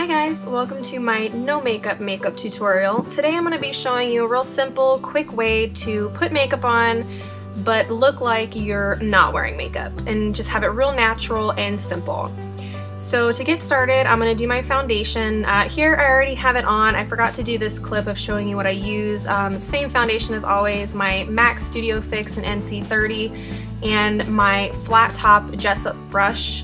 Hi guys, welcome to my no makeup tutorial. Today I'm going to be showing you a real simple, quick way to put makeup on but look like you're not wearing makeup and just have it real natural and simple. So to get started, I'm going to do my foundation. Here I already have it on. I forgot to do this clip of showing you what I use. Same foundation as always, my MAC Studio Fix in NC30 and my flat top Jessup brush.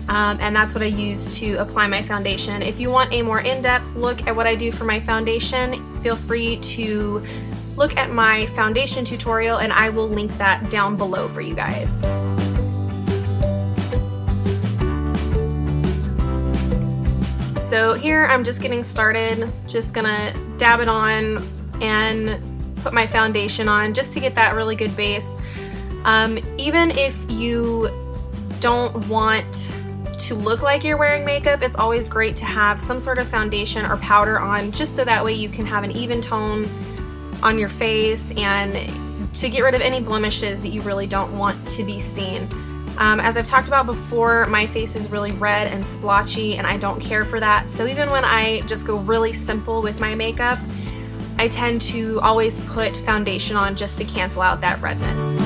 And that's what I use to apply my foundation. If you want a more in-depth look at what I do for my foundation, feel free to look at my foundation tutorial and I will link that down below for you guys. So here I'm just getting started, just gonna dab it on and put my foundation on just to get that really good base. Even if you don't want to look like you're wearing makeup, it's always great to have some sort of foundation or powder on, just so that way you can have an even tone on your face and to get rid of any blemishes that you really don't want to be seen. As I've talked about before, my face is really red and splotchy and I don't care for that, so even when I just go really simple with my makeup, I tend to always put foundation on just to cancel out that redness.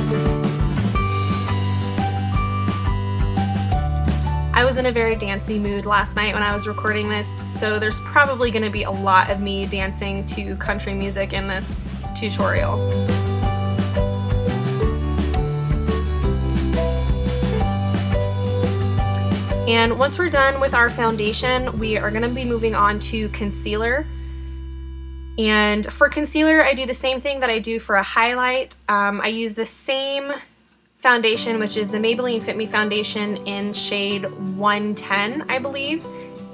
I was in a very dancey mood last night when I was recording this, so there's probably going to be a lot of me dancing to country music in this tutorial. And once we're done with our foundation, we are going to be moving on to concealer. And for concealer, I do the same thing that I do for a highlight. I use the same foundation, which is the Maybelline Fit Me foundation in shade 110, I believe.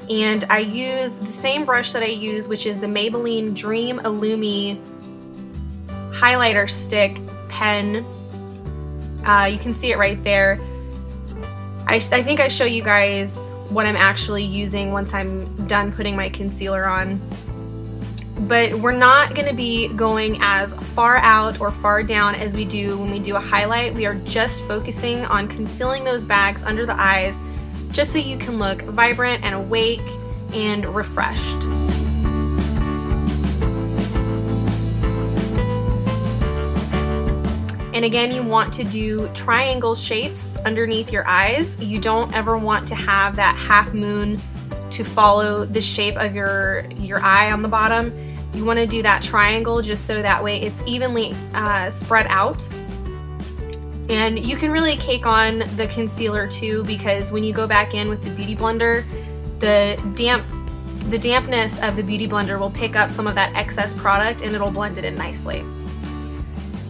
And I use the same brush that I use, which is the Maybelline Dream Illumi highlighter stick pen. You can see it right there. I think I show you guys what I'm actually using once I'm done putting my concealer on. But we're not going to be going as far out or far down as we do when we do a highlight. We are just focusing on concealing those bags under the eyes just so you can look vibrant and awake and refreshed. And again, you want to do triangle shapes underneath your eyes. You don't ever want to have that half moon to follow the shape of your eye on the bottom. You want to do that triangle just so that way it's evenly spread out. And you can really cake on the concealer too, because when you go back in with the Beauty Blender, the dampness of the Beauty Blender will pick up some of that excess product and it'll blend it in nicely.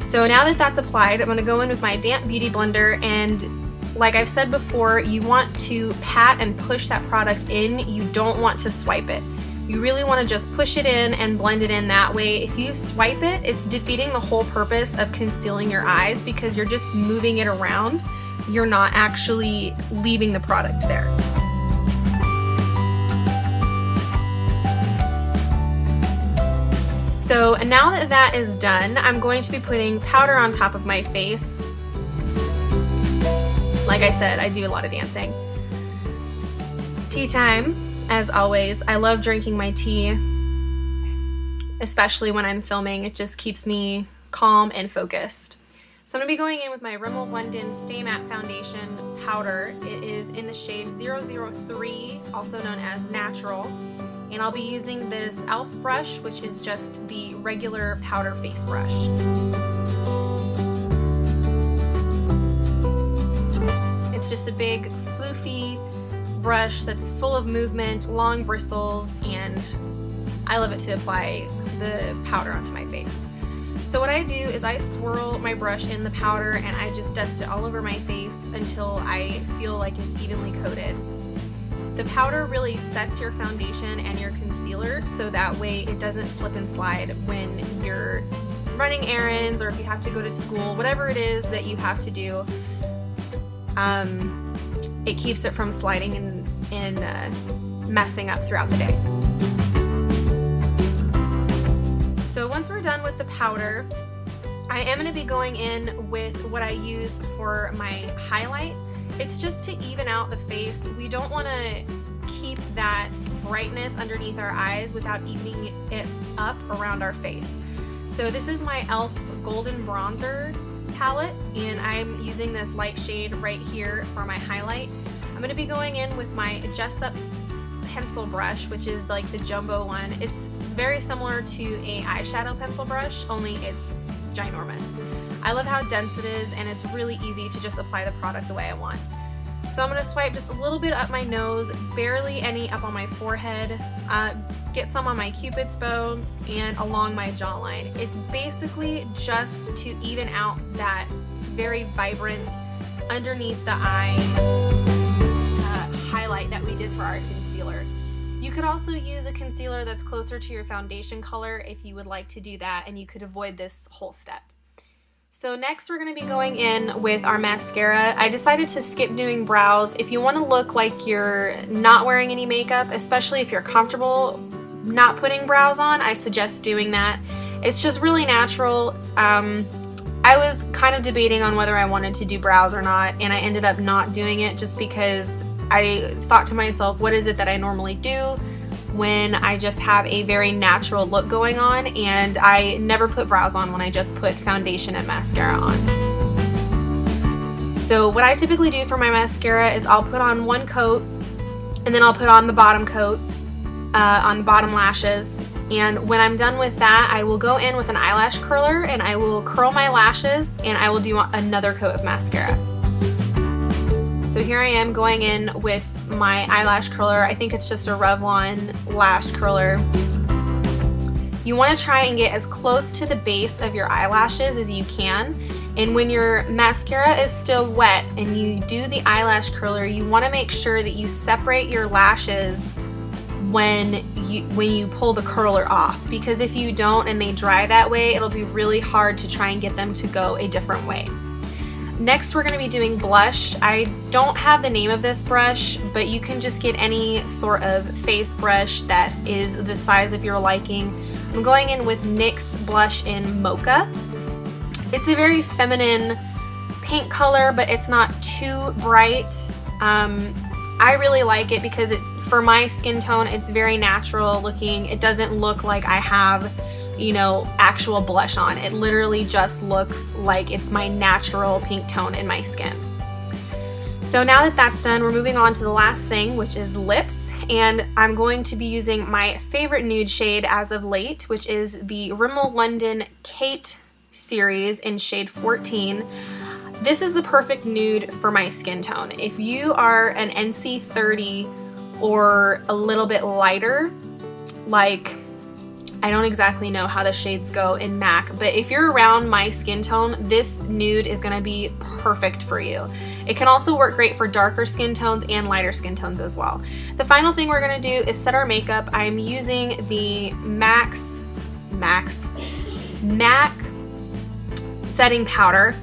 So now that that's applied, I'm going to go in with my damp Beauty Blender, and like I've said before, you want to pat and push that product in. You don't want to swipe it. You really want to just push it in and blend it in that way. If you swipe it, it's defeating the whole purpose of concealing your eyes because you're just moving it around. You're not actually leaving the product there. So now that that is done, I'm going to be putting powder on top of my face. Like I said, I do a lot of dancing. Tea time. As always, I love drinking my tea, especially when I'm filming. It just keeps me calm and focused. So I'm going to be going in with my Rimmel London Stay Matte Foundation powder. It is in the shade 003, also known as Natural. And I'll be using this e.l.f. brush, which is just the regular powder face brush. It's just a big, floofy brush that's full of movement, long bristles, and I love it to apply the powder onto my face. So what I do is I swirl my brush in the powder and I just dust it all over my face until I feel like it's evenly coated. The powder really sets your foundation and your concealer so that way it doesn't slip and slide when you're running errands or if you have to go to school, whatever it is that you have to do. It keeps it from sliding and messing up throughout the day. So once we're done with the powder, I am going to be going in with what I use for my highlight. It's just to even out the face. We don't want to keep that brightness underneath our eyes without evening it up around our face. So this is my e.l.f. Golden Bronzer palette, and I'm using this light shade right here for my highlight. I'm going to be going in with my Jessup pencil brush, which is like the jumbo one. It's very similar to a eyeshadow pencil brush, only it's ginormous. I love how dense it is, and it's really easy to just apply the product the way I want. So I'm going to swipe just a little bit up my nose, barely any up on my forehead, get some on my cupid's bow, and along my jawline. It's basically just to even out that very vibrant underneath the eye highlight that we did for our concealer. You could also use a concealer that's closer to your foundation color if you would like to do that, and you could avoid this whole step. So next we're going to be going in with our mascara. I decided to skip doing brows. If you want to look like you're not wearing any makeup, especially if you're comfortable not putting brows on, I suggest doing that. It's just really natural. I was kind of debating on whether I wanted to do brows or not, and I ended up not doing it just because I thought to myself, what is it that I normally do when I just have a very natural look going on, and I never put brows on when I just put foundation and mascara on. So what I typically do for my mascara is I'll put on one coat, and then I'll put on the bottom coat on the bottom lashes, and when I'm done with that, I will go in with an eyelash curler and I will curl my lashes, and I will do another coat of mascara. So here I am going in with my eyelash curler. I think it's just a Revlon lash curler. You want to try and get as close to the base of your eyelashes as you can. And when your mascara is still wet and you do the eyelash curler, you want to make sure that you separate your lashes when you pull the curler off, because if you don't and they dry that way, it'll be really hard to try and get them to go a different way. Next, we're going to be doing blush. I don't have the name of this brush, but you can just get any sort of face brush that is the size of your liking. I'm going in with NYX blush in Mocha. It's a very feminine pink color, but it's not too bright. I really like it because for my skin tone, it's very natural looking. It doesn't look like I have, you know, actual blush on. It literally just looks like it's my natural pink tone in my skin. So now that that's done, we're moving on to the last thing, which is lips, and I'm going to be using my favorite nude shade as of late, which is the Rimmel London Kate series in shade 14. This is the perfect nude for my skin tone. If you are an NC30 or a little bit lighter, like, I don't exactly know how the shades go in MAC, but if you're around my skin tone, this nude is going to be perfect for you. It can also work great for darker skin tones and lighter skin tones as well. The final thing we're going to do is set our makeup. I'm using the MAC setting powder,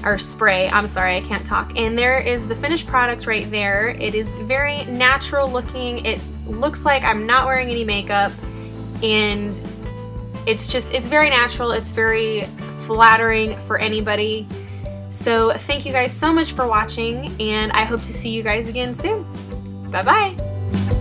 or spray, I'm sorry, I can't talk. And there is the finished product right there. It is very natural looking. It looks like I'm not wearing any makeup, and it's very natural. It's very flattering for anybody. So thank you guys so much for watching, and I hope to see you guys again soon. Bye bye.